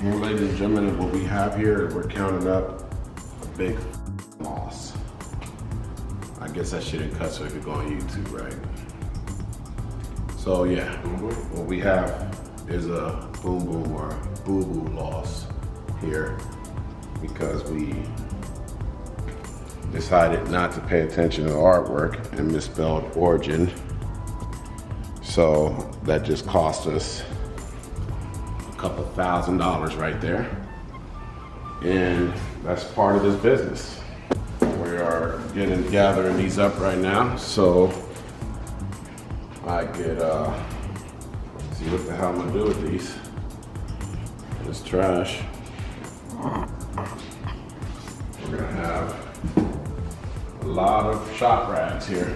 Well, ladies and gentlemen, what we have here, we're counting up a big loss. I guess I shouldn't cut so it could go on YouTube, right? So yeah, what we have is a boom boom or boo boo loss here because we decided not to pay attention to the artwork and misspelled origin. So that just cost us a couple $1,000 right there. And that's part of this business. We are gathering these up right now so I could see what the hell I'm gonna do with these. This trash. We're gonna have a lot of shop rags here.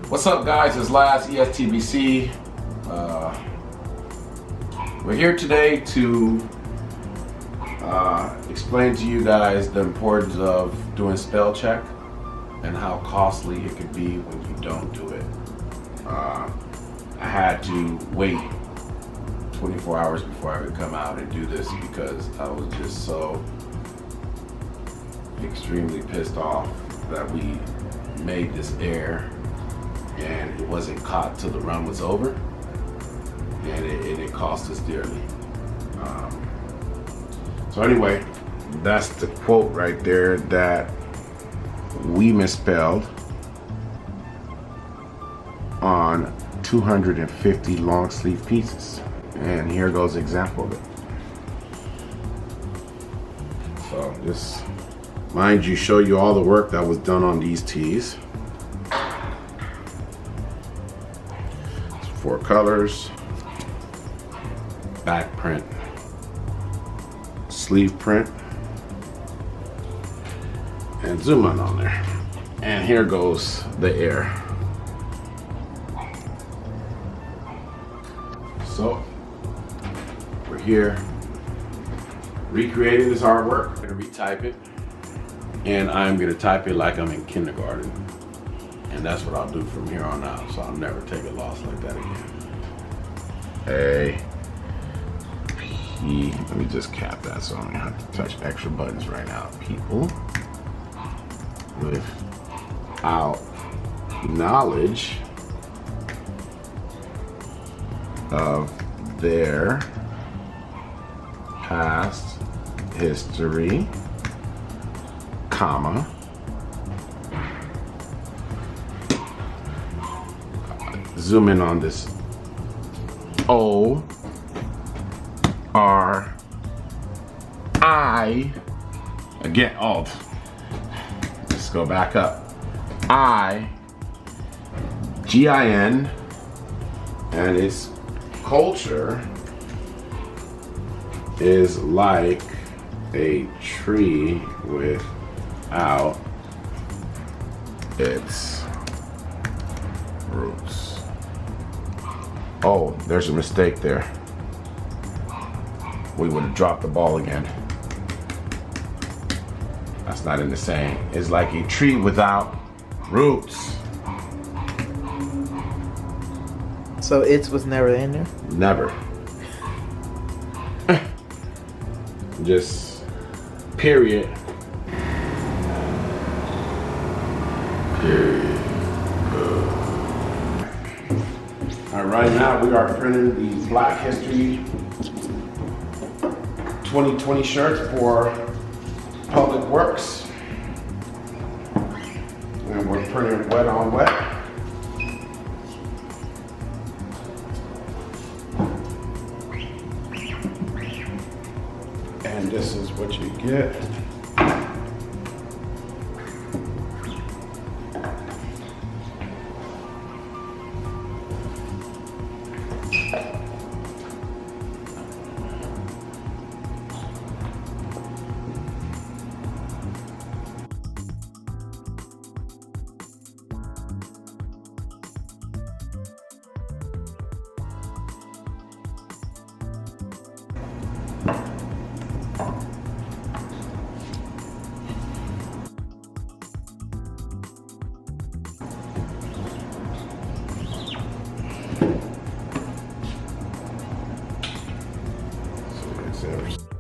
What's up, guys? It's Laz, ESTBC. We're here today to explain to you guys the importance of doing spell check and how costly it could be when you don't do it. I had to wait 24 hours before I could come out and do this because I was just so extremely pissed off that we made this error and it wasn't caught till the run was over, and it cost us dearly. So anyway, that's the quote right there that we misspelled on 250 long sleeve pieces. And here goes an example of it. So just mind you, show you all the work that was done on these tees. 4 colors, back print, sleeve print, and zoom in on there. And here goes the air. So we're here recreating this artwork. I'm gonna retype it, and I'm gonna type it like I'm in kindergarten. And that's what I'll do from here on out, so I'll never take a loss like that again. A, P, let me just cap that so I don't have to touch extra buttons right now. People without knowledge of their past history, comma, zoom in on this O R I again. Oh, let's go back up. I G I N, and its culture is like a tree without its roots. Oh, there's a mistake there. We would have dropped the ball again. That's not in the saying. It's like a tree without roots. So it was never in there? Never. Just period. Period. All right, right now we are printing these Black History 2020 shirts for Public Works. And we're printing wet on wet. And this is what you get. San Francisco.